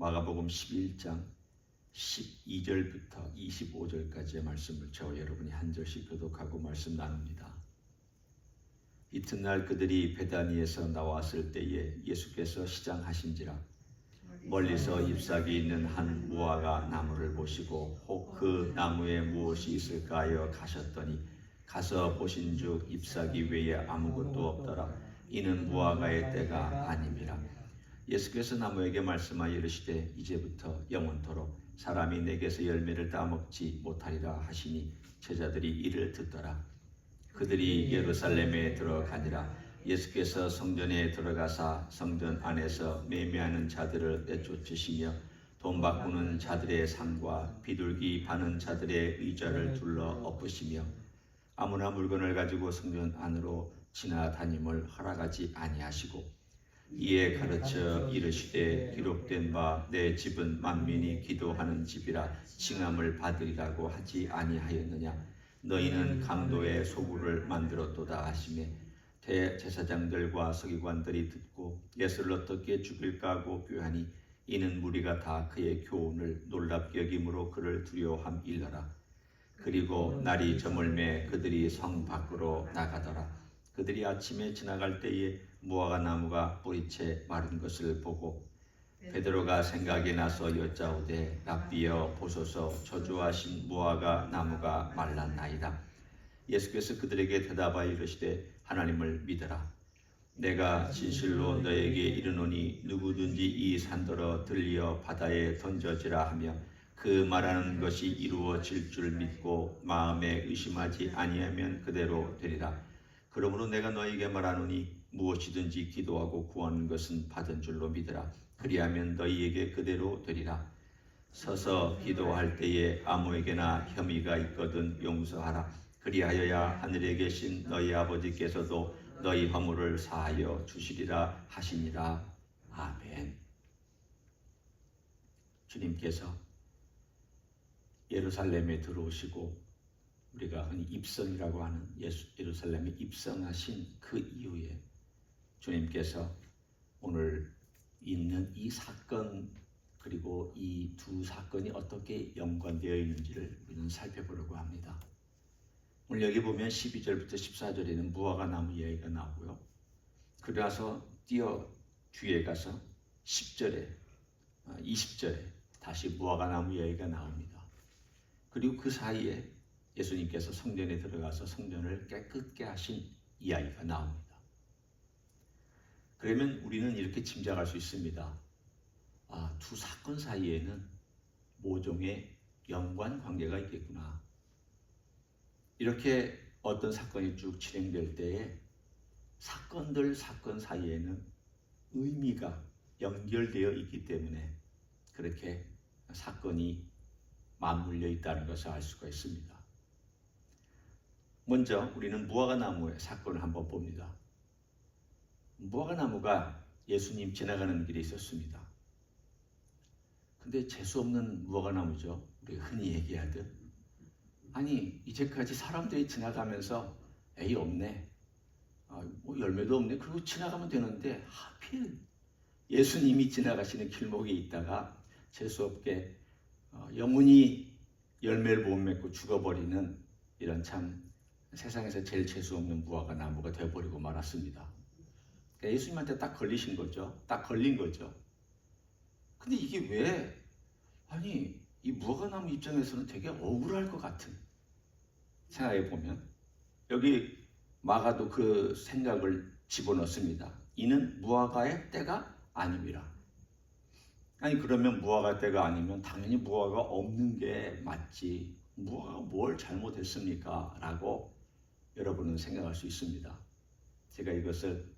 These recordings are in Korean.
마가복음 11장 12절부터 25절까지의 말씀을 저와 여러분이 한 절씩 교독하고 말씀 나눕니다. 이튿날 그들이 베다니에서 나왔을 때에 예수께서 시장하신지라 멀리서 잎사귀 있는 한 무화과 나무를 보시고 혹 그 나무에 무엇이 있을까 하여 가셨더니 가서 보신즉 잎사귀 외에 아무것도 없더라. 이는 무화과의 때가 아님이라. 예수께서 나무에게 말씀하여 이르시되 이제부터 영원토록 사람이 내게서 열매를 따먹지 못하리라 하시니 제자들이 이를 듣더라. 그들이 예루살렘에 들어가니라. 예수께서 성전에 들어가사 성전 안에서 매매하는 자들을 내쫓으시며 돈 바꾸는 자들의 상과 비둘기 파는 자들의 의자를 둘러 엎으시며 아무나 물건을 가지고 성전 안으로 지나다님을 허락하지 아니하시고 이에 가르쳐 이르시되 기록된 바 내 집은 만민이 기도하는 집이라 칭함을 받으리라고 하지 아니하였느냐. 너희는 강도의 소굴을 만들었도다 하시매 대제사장들과 서기관들이 듣고 예수를 어떻게 죽일까 하고 꾀하니 이는 무리가 다 그의 교훈을 놀랍게 여김으로 그를 두려워함일러라. 그리고 날이 저물매 그들이 성 밖으로 나가더라. 그들이 아침에 지나갈 때에 무화과 나무가 뿌리채 마른 것을 보고 베드로가 생각이 나서 여짜오되 랍비여 보소서 저주하신 무화과 나무가 말랐나이다. 예수께서 그들에게 대답하여 이르시되 하나님을 믿어라. 내가 진실로 너에게 이르노니 누구든지 이 산더러 들려 바다에 던져지라 하며 그 말하는 것이 이루어질 줄 믿고 마음에 의심하지 아니하면 그대로 되리라. 그러므로 내가 너에게 말하노니 무엇이든지 기도하고 구하는 것은 받은 줄로 믿으라. 그리하면 너희에게 그대로 되리라. 서서 기도할 때에 아무에게나 혐의가 있거든 용서하라. 그리하여야 하늘에 계신 너희 아버지께서도 너희 허물을 사하여 주시리라 하시니라. 아멘. 주님께서 예루살렘에 들어오시고 우리가 흔히 입성이라고 하는 예루살렘에 입성하신 그 이후에 주님께서 오늘 있는 이 사건 그리고 이 두 사건이 어떻게 연관되어 있는지를 우리는 살펴보려고 합니다. 오늘 여기 보면 12절부터 14절에는 무화과 나무 이야기가 나오고요. 그러나서 뒤에 가서 10절에 20절에 다시 무화과 나무 이야기가 나옵니다. 그리고 그 사이에 예수님께서 성전에 들어가서 성전을 깨끗게 하신 이야기가 나옵니다. 그러면 우리는 이렇게 짐작할 수 있습니다. 두 사건 사이에는 모종의 연관 관계가 있겠구나. 이렇게 어떤 사건이 쭉 진행될 때에 사건 사이에는 의미가 연결되어 있기 때문에 그렇게 사건이 맞물려 있다는 것을 알 수가 있습니다. 먼저 우리는 무화과 나무의 사건을 한번 봅니다. 무화과 나무가 예수님 지나가는 길에 있었습니다. 근데 재수없는 무화과 나무죠. 우리가 흔히 얘기하듯. 아니 이제까지 사람들이 지나가면서 에이 없네. 뭐 열매도 없네. 그리고 지나가면 되는데 하필 예수님이 지나가시는 길목에 있다가 재수없게 영원히 열매를 못 맺고 죽어버리는 이런 참 세상에서 제일 재수없는 무화과 나무가 되어버리고 말았습니다. 그러니까 예수님한테 딱 걸리신 거죠. 딱 걸린 거죠. 근데 이게 왜 이 무화과 나무 입장에서는 되게 억울할 것 같은 생각해 보면 여기 마가도 그 생각을 집어넣습니다. 이는 무화과의 때가 아님이라. 아니 그러면 무화과 때가 아니면 당연히 무화과가 없는 게 맞지. 무화과가 뭘 잘못했습니까? 라고 여러분은 생각할 수 있습니다. 제가 이것을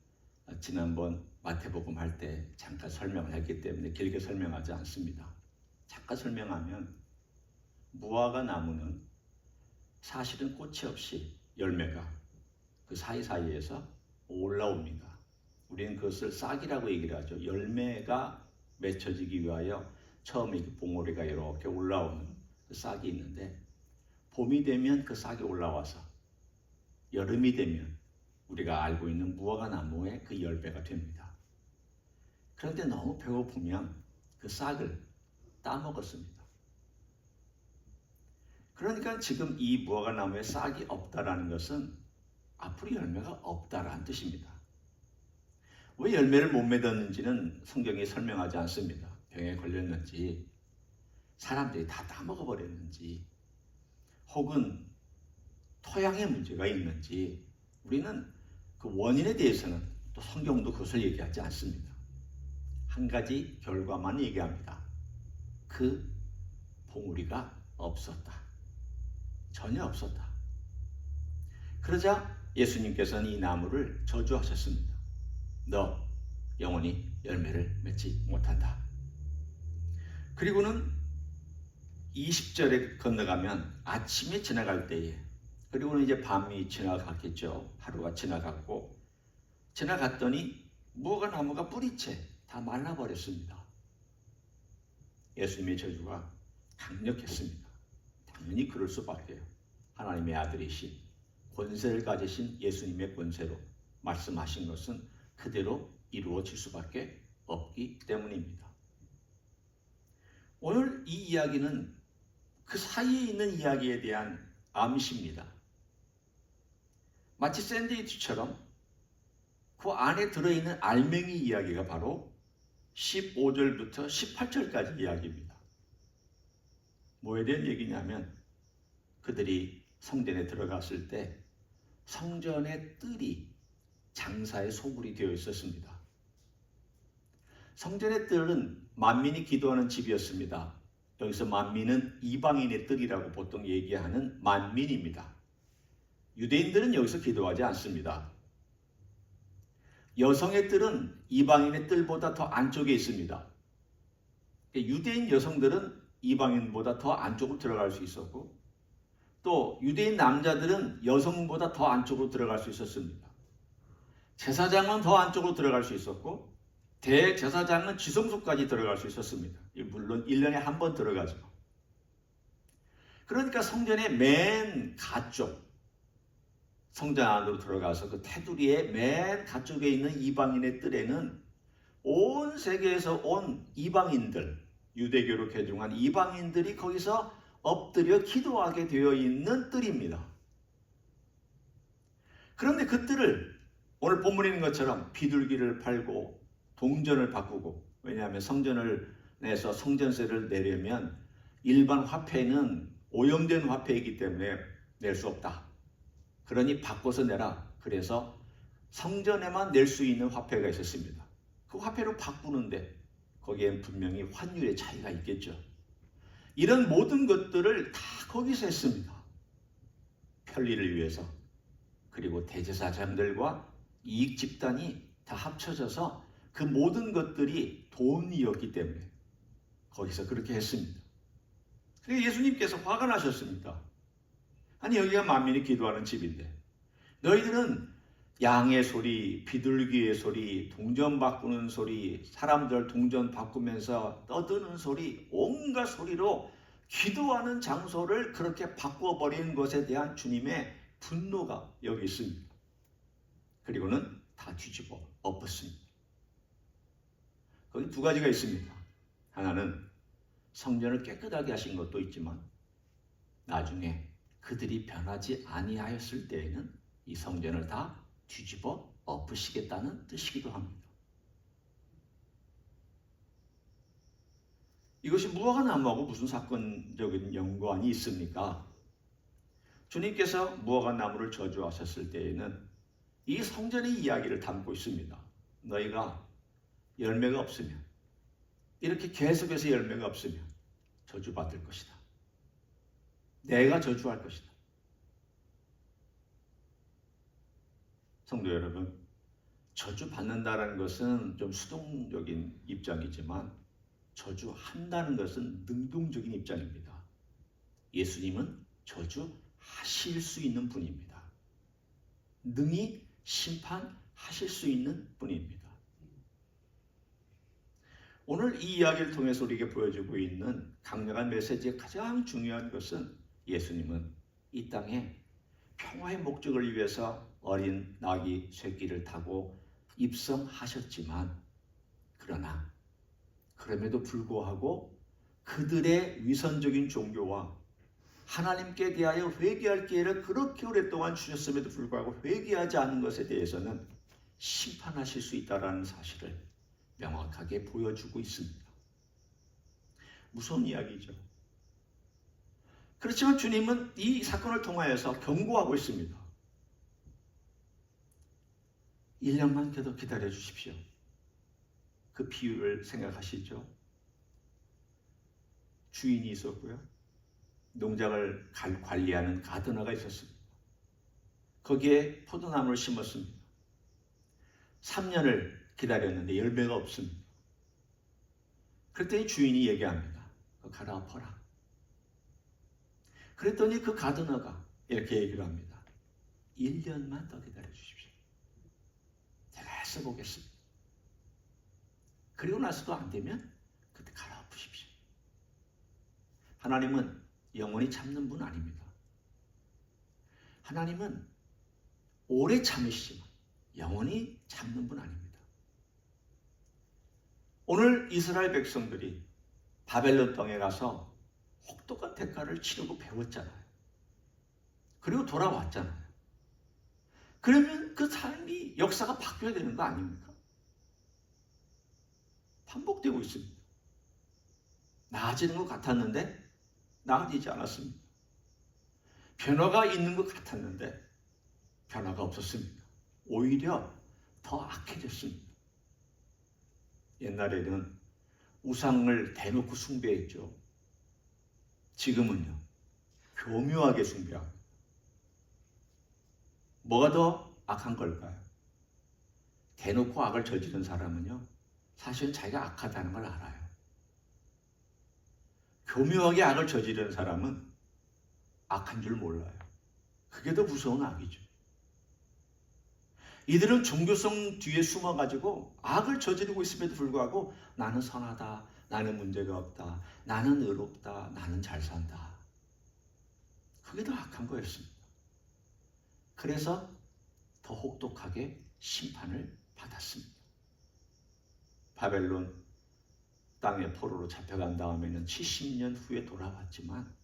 지난번 마태복음 할 때 잠깐 설명을 했기 때문에 길게 설명하지 않습니다. 잠깐 설명하면 무화과 나무는 사실은 꽃이 없이 열매가 그 사이사이에서 올라옵니다. 우리는 그것을 싹이라고 얘기를 하죠. 열매가 맺혀지기 위하여 처음에 봉오리가 이렇게 올라오는 그 싹이 있는데 봄이 되면 그 싹이 올라와서 여름이 되면 우리가 알고 있는 무화과 나무의 그 열매가 됩니다. 그런데 너무 배고프면 그 그 싹을 따먹었습니다. 그러니까 지금 이 무화과 나무에 싹이 없다라는 것은 앞으로 열매가 없다라는 뜻입니다. 왜 열매를 못 맺었는지는 성경이 설명하지 않습니다. 병에 걸렸는지, 사람들이 다 따먹어버렸는지, 혹은 토양에 문제가 있는지, 우리는 그 원인에 대해서는 또 성경도 그것을 얘기하지 않습니다. 한 가지 결과만 얘기합니다. 그 봉우리가 없었다. 전혀 없었다. 그러자 예수님께서는 이 나무를 저주하셨습니다. 너 영원히 열매를 맺지 못한다. 그리고는 20절에 건너가면 아침에 지나갈 때에, 그리고는 이제 밤이 지나갔겠죠. 하루가 지나갔고, 지나갔더니 무화과 나무가 뿌리채 다 말라버렸습니다. 예수님의 저주가 강력했습니다. 당연히 그럴 수밖에요. 하나님의 아들이신, 권세를 가지신 예수님의 권세로 말씀하신 것은 그대로 이루어질 수밖에 없기 때문입니다. 오늘 이 이야기는 그 사이에 있는 이야기에 대한 암시입니다. 마치 샌드위치처럼 그 안에 들어있는 알맹이 이야기가 바로 15절부터 18절까지 이야기입니다. 뭐에 대한 얘기냐면 그들이 성전에 들어갔을 때 성전의 뜰이 장사의 소굴이 되어 있었습니다. 성전의 뜰은 만민이 기도하는 집이었습니다. 여기서 만민은 이방인의 뜰이라고 보통 얘기하는 만민입니다. 유대인들은 여기서 기도하지 않습니다. 여성의 뜰은 이방인의 뜰보다 더 안쪽에 있습니다. 유대인 여성들은 이방인보다 더 안쪽으로 들어갈 수 있었고, 또 유대인 남자들은 여성보다 더 안쪽으로 들어갈 수 있었습니다. 제사장은 더 안쪽으로 들어갈 수 있었고, 대제사장은 지성소까지 들어갈 수 있었습니다. 물론 1년에 한 번 들어가죠. 그러니까 성전의 맨 가쪽, 성전 안으로 들어가서 그 테두리의 맨 가쪽에 있는 이방인의 뜰에는 온 세계에서 온 이방인들, 유대교로 개종한 이방인들이 거기서 엎드려 기도하게 되어 있는 뜰입니다. 그런데 그 뜰을 오늘 본문에 있는 것처럼 비둘기를 팔고 동전을 바꾸고, 왜냐하면 성전을 내서 성전세를 내려면 일반 화폐는 오염된 화폐이기 때문에 낼 수 없다. 그러니 바꿔서 내라. 그래서 성전에만 낼 수 있는 화폐가 있었습니다. 그 화폐로 바꾸는데 거기엔 분명히 환율의 차이가 있겠죠. 이런 모든 것들을 다 거기서 했습니다. 편리를 위해서. 그리고 대제사장들과 이익 집단이 다 합쳐져서 그 모든 것들이 돈이었기 때문에 거기서 그렇게 했습니다. 그래서 예수님께서 화가 나셨습니다. 아니, 여기가 만민이 기도하는 집인데 너희들은 양의 소리, 비둘기의 소리, 동전 바꾸는 소리, 사람들 동전 바꾸면서 떠드는 소리, 온갖 소리로 기도하는 장소를 그렇게 바꿔버린 것에 대한 주님의 분노가 여기 있습니다. 그리고는 다 뒤집어 엎었습니다. 거기 두 가지가 있습니다. 하나는 성전을 깨끗하게 하신 것도 있지만 나중에 그들이 변하지 아니하였을 때에는 이 성전을 다 뒤집어 엎으시겠다는 뜻이기도 합니다. 이것이 무화과 나무하고 무슨 사건적인 연관이 있습니까? 주님께서 무화과 나무를 저주하셨을 때에는 이 성전의 이야기를 담고 있습니다. 너희가 열매가 없으면, 이렇게 계속해서 열매가 없으면 저주받을 것이다. 내가 저주할 것이다. 성도 여러분, 저주받는다는 것은 좀 수동적인 입장이지만 저주한다는 것은 능동적인 입장입니다. 예수님은 저주하실 수 있는 분입니다. 능히 심판하실 수 있는 분입니다. 오늘 이 이야기를 통해서 우리에게 보여주고 있는 강력한 메시지의 가장 중요한 것은 예수님은 이 땅에 평화의 목적을 위해서 어린 나귀 새끼를 타고 입성하셨지만, 그러나 그럼에도 불구하고 그들의 위선적인 종교와 하나님께 대하여 회개할 기회를 그렇게 오랫동안 주셨음에도 불구하고 회개하지 않은 것에 대해서는 심판하실 수 있다는 사실을 명확하게 보여주고 있습니다. 무서운 이야기죠. 그렇지만 주님은 이 사건을 통하여서 경고하고 있습니다. 1년만 더 기다려 주십시오. 그 비유를 생각하시죠? 주인이 있었고요. 농장을 관리하는 가드너가 있었습니다. 거기에 포도나무를 심었습니다. 3년을 기다렸는데 열매가 없습니다. 그랬더니 주인이 얘기합니다. 가라 엎어라. 그랬더니 그 가드너가 이렇게 얘기를 합니다. 1년만 더 기다려 주십시오. 제가 애써 보겠습니다. 그리고 나서도 안 되면 그때 갈아 엎으십시오. 하나님은 영원히 참는 분 아닙니다. 하나님은 오래 참으시지만 영원히 참는 분 아닙니다. 오늘 이스라엘 백성들이 바벨론 땅에 가서 혹독한 대가를 치르고 배웠잖아요. 그리고 돌아왔잖아요. 그러면 그 삶이 역사가 바뀌어야 되는 거 아닙니까? 반복되고 있습니다. 나아지는 것 같았는데 나아지지 않았습니다. 변화가 있는 것 같았는데 변화가 없었습니다. 오히려 더 악해졌습니다. 옛날에는 우상을 대놓고 숭배했죠. 지금은요, 교묘하게 숭배합니다. 뭐가 더 악한 걸까요? 대놓고 악을 저지른 사람은요, 사실은 자기가 악하다는 걸 알아요. 교묘하게 악을 저지른 사람은 악한 줄 몰라요. 그게 더 무서운 악이죠. 이들은 종교성 뒤에 숨어가지고 악을 저지르고 있음에도 불구하고 나는 선하다, 나는 문제가 없다, 나는 의롭다, 나는 잘 산다. 그게 더 악한 거였습니다. 그래서 더 혹독하게 심판을 받았습니다. 바벨론 땅의 포로로 잡혀간 다음에는 70년 후에 돌아왔지만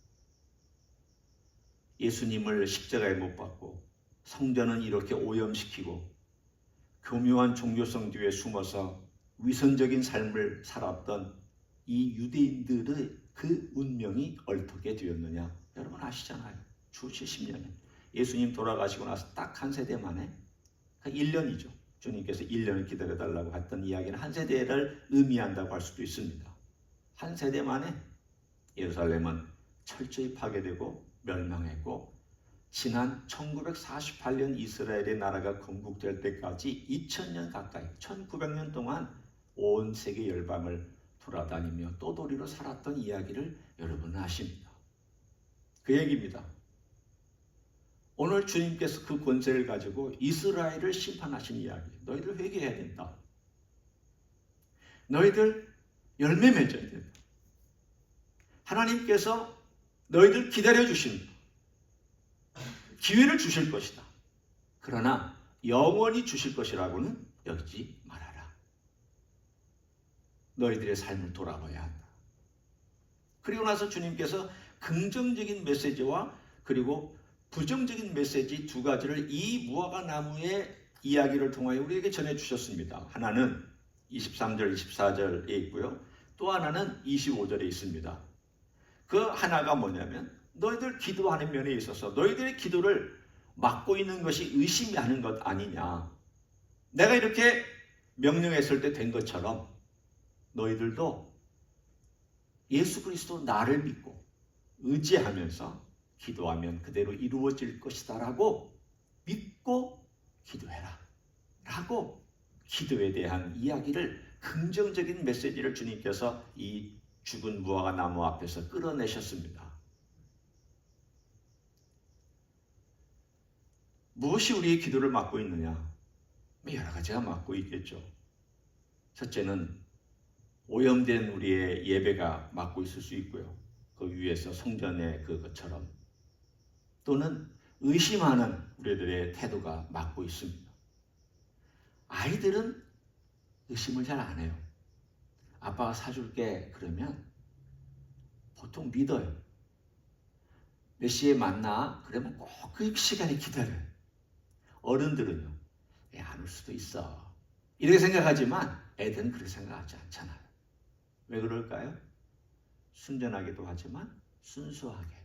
예수님을 십자가에 못 박고 성전은 이렇게 오염시키고 교묘한 종교성 뒤에 숨어서 위선적인 삶을 살았던 이 유대인들의 그 운명이 어떻게 되었느냐? 여러분 아시잖아요. 주 70년에 예수님 돌아가시고 나서 딱 한 세대 만에 1년이죠. 주님께서 1년을 기다려달라고 했던 이야기는 한 세대를 의미한다고 할 수도 있습니다. 한 세대 만에 예루살렘은 철저히 파괴되고 멸망했고 지난 1948년 이스라엘의 나라가 건국될 때까지 2000년 가까이 1900년 동안 온 세계 열방을 돌아다니며 떠돌이로 살았던 이야기를 여러분은 아십니다. 그 얘기입니다. 오늘 주님께서 그 권세를 가지고 이스라엘을 심판하신 이야기. 너희들 회개해야 된다. 너희들 열매 맺어야 된다. 하나님께서 너희들 기다려주신다. 기회를 주실 것이다. 그러나 영원히 주실 것이라고는 여기지 말아라. 너희들의 삶을 돌아봐야 한다. 그리고 나서 주님께서 긍정적인 메시지와 그리고 부정적인 메시지 두 가지를 이 무화과 나무의 이야기를 통하여 우리에게 전해주셨습니다. 하나는 23절, 24절에 있고요. 또 하나는 25절에 있습니다. 그 하나가 뭐냐면 너희들 기도하는 면에 있어서 너희들의 기도를 막고 있는 것이 의심이 하는 것 아니냐. 내가 이렇게 명령했을 때 된 것처럼 너희들도 예수 그리스도 나를 믿고 의지하면서 기도하면 그대로 이루어질 것이다 라고 믿고 기도해라 라고 기도에 대한 이야기를 긍정적인 메시지를 주님께서 이 죽은 무화과 나무 앞에서 끌어내셨습니다. 무엇이 우리의 기도를 막고 있느냐? 여러 가지가 막고 있겠죠. 첫째는 오염된 우리의 예배가 막고 있을 수 있고요. 그 위에서 성전의 그것처럼 또는 의심하는 우리들의 태도가 막고 있습니다. 아이들은 의심을 잘 안 해요. 아빠가 사줄게 그러면 보통 믿어요. 몇 시에 만나? 그러면 꼭 그 시간에 기다려요. 어른들은요, 안 올 수도 있어 이렇게 생각하지만 애들은 그렇게 생각하지 않잖아요. 왜 그럴까요? 순전하기도 하지만 순수하게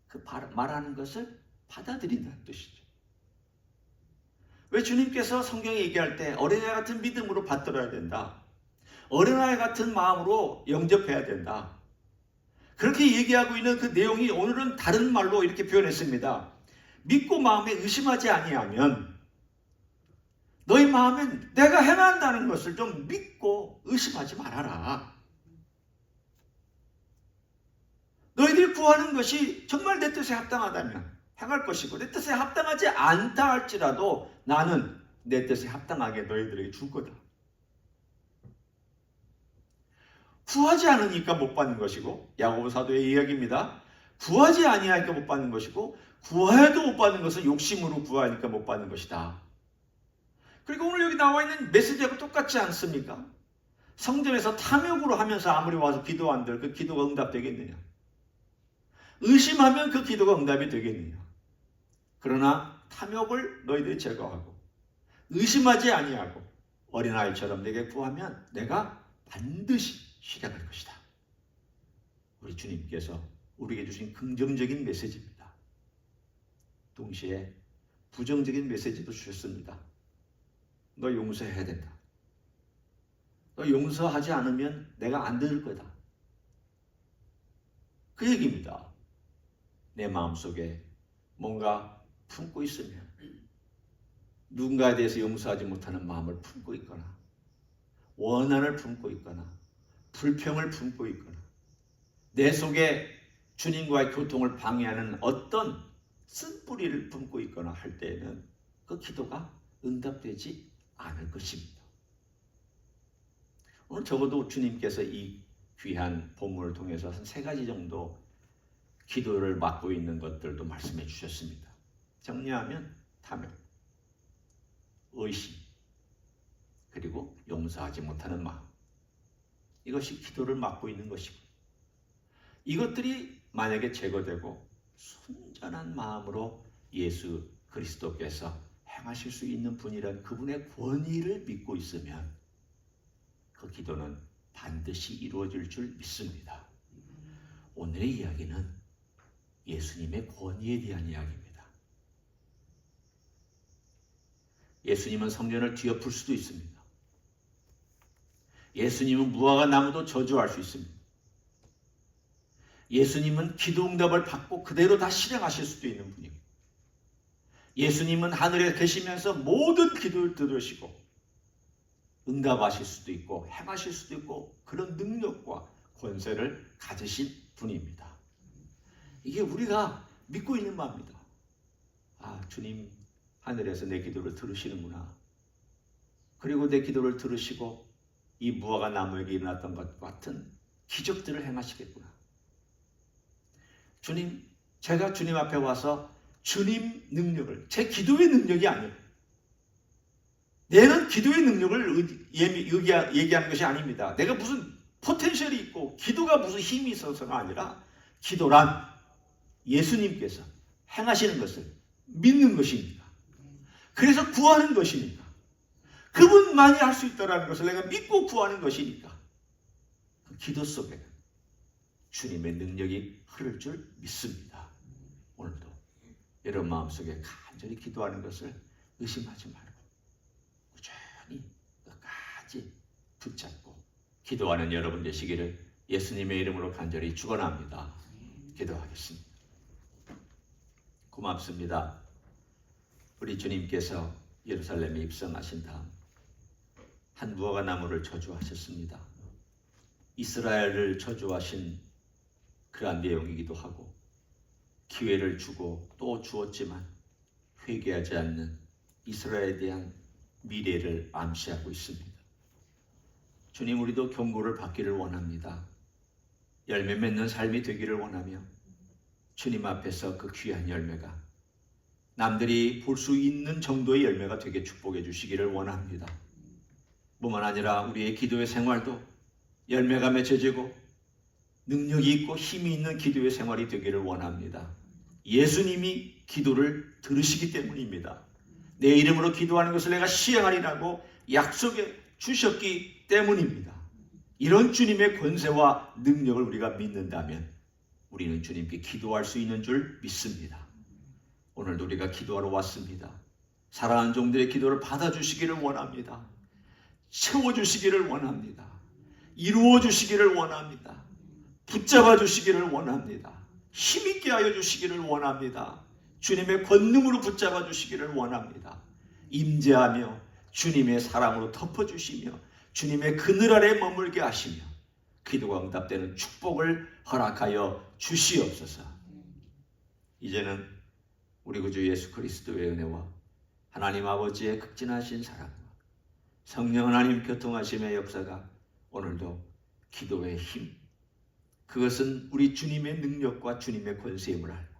그 말하는 것을 받아들인다는 뜻이죠. 왜 주님께서 성경에 얘기할 때 어린아이 같은 믿음으로 받들어야 된다, 어린아이 같은 마음으로 영접해야 된다, 그렇게 얘기하고 있는 그 내용이 오늘은 다른 말로 이렇게 표현했습니다. 믿고 마음에 의심하지 아니하면, 너희 마음엔 내가 행한다는 것을 좀 믿고 의심하지 말아라. 너희들이 구하는 것이 정말 내 뜻에 합당하다면 행할 것이고, 내 뜻에 합당하지 않다 할지라도 나는 내 뜻에 합당하게 너희들에게 줄 거다. 구하지 않으니까 못 받는 것이고, 야고보 사도의 이야기입니다. 구하지 아니하니까 못 받는 것이고, 구해도 못 받는 것은 욕심으로 구하니까 못 받는 것이다. 그리고 오늘 여기 나와 있는 메시지하고 똑같지 않습니까? 성전에서 탐욕으로 하면서 아무리 와서 기도한들 그 기도가 응답되겠느냐? 의심하면 그 기도가 응답이 되겠느냐? 그러나 탐욕을 너희들이 제거하고 의심하지 아니하고 어린아이처럼 내게 구하면 내가 반드시 실행할 것이다. 우리 주님께서 우리에게 주신 긍정적인 메시지입니다. 동시에 부정적인 메시지도 주셨습니다. 너 용서해야 된다. 너 용서하지 않으면 내가 안 들을 거다. 그 얘기입니다. 내 마음속에 뭔가 품고 있으면, 누군가에 대해서 용서하지 못하는 마음을 품고 있거나, 원한을 품고 있거나, 불평을 품고 있거나, 내 속에 주님과의 교통을 방해하는 어떤 쓴뿌리를 품고 있거나 할 때에는 그 기도가 응답되지 않을 것입니다. 오늘 적어도 주님께서 이 귀한 본문을 통해서 한 3가지 정도 기도를 맡고 있는 것들도 말씀해 주셨습니다. 정리하면 탐욕, 의심, 그리고 용서하지 못하는 마음, 이것이 기도를 맡고 있는 것이고, 이것들이 만약에 제거되고 순전한 마음으로 예수 그리스도께서 행하실 수 있는 분이란 그분의 권위를 믿고 있으면 그 기도는 반드시 이루어질 줄 믿습니다. 오늘의 이야기는 예수님의 권위에 대한 이야기입니다. 예수님은 성전을 뒤엎을 수도 있습니다. 예수님은 무화과 나무도 저주할 수 있습니다. 예수님은 기도응답을 받고 그대로 다 실행하실 수도 있는 분이고, 예수님은 하늘에 계시면서 모든 기도를 들으시고 응답하실 수도 있고 행하실 수도 있고 그런 능력과 권세를 가지신 분입니다. 이게 우리가 믿고 있는 바입니다. 아, 주님 하늘에서 내 기도를 들으시는구나. 그리고 내 기도를 들으시고 이 무화과 나무에게 일어났던 것 같은 기적들을 행하시겠구나. 주님, 제가 주님 앞에 와서 주님 능력을, 제 기도의 능력이 아니에요. 내는 기도의 능력을 얘기하는 것이 아닙니다. 내가 무슨 포텐셜이 있고 기도가 무슨 힘이 있어서가 아니라, 기도란 예수님께서 행하시는 것을 믿는 것입니다. 그래서 구하는 것이니까, 그분만이 할 수 있다는 것을 내가 믿고 구하는 것이니까, 그 기도 속에는 주님의 능력이 흐를 줄 믿습니다. 오늘도 여러분 마음속에 간절히 기도하는 것을 의심하지 말고 꾸준히 끝까지 붙잡고 기도하는 여러분 되시기를 예수님의 이름으로 간절히 축원합니다. 기도하겠습니다. 고맙습니다. 우리 주님께서 예루살렘에 입성하신 다음 한 무화과 나무를 저주하셨습니다. 이스라엘을 저주하신 그러한 내용이기도 하고, 기회를 주고 또 주었지만 회개하지 않는 이스라엘에 대한 미래를 암시하고 있습니다. 주님, 우리도 경고를 받기를 원합니다. 열매 맺는 삶이 되기를 원하며, 주님 앞에서 그 귀한 열매가 남들이 볼 수 있는 정도의 열매가 되게 축복해 주시기를 원합니다. 뿐만 아니라 우리의 기도의 생활도 열매가 맺혀지고 능력이 있고 힘이 있는 기도의 생활이 되기를 원합니다. 예수님이 기도를 들으시기 때문입니다. 내 이름으로 기도하는 것을 내가 시행하리라고 약속해 주셨기 때문입니다. 이런 주님의 권세와 능력을 우리가 믿는다면 우리는 주님께 기도할 수 있는 줄 믿습니다. 오늘도 우리가 기도하러 왔습니다. 사랑하는 종들의 기도를 받아주시기를 원합니다. 채워주시기를 원합니다. 이루어주시기를 원합니다. 붙잡아주시기를 원합니다. 힘있게 하여 주시기를 원합니다. 주님의 권능으로 붙잡아 주시기를 원합니다. 임재하며 주님의 사랑으로 덮어주시며 주님의 그늘 아래 머물게 하시며 기도가 응답되는 축복을 허락하여 주시옵소서. 이제는 우리 구주 예수 그리스도의 은혜와 하나님 아버지의 극진하신 사랑과 성령 하나님 교통하심의 역사가 오늘도 기도의 힘, 그것은 우리 주님의 능력과 주님의 권세임을 알고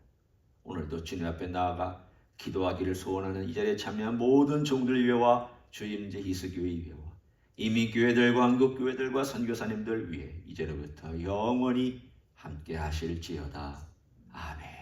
오늘도 주님 앞에 나아가 기도하기를 소원하는 이 자리에 참여한 모든 종들 위해와 주임제 희스교회 위해와 이미 교회들과 한국교회들과 선교사님들 위해 이제로부터 영원히 함께 하실지어다. 아멘.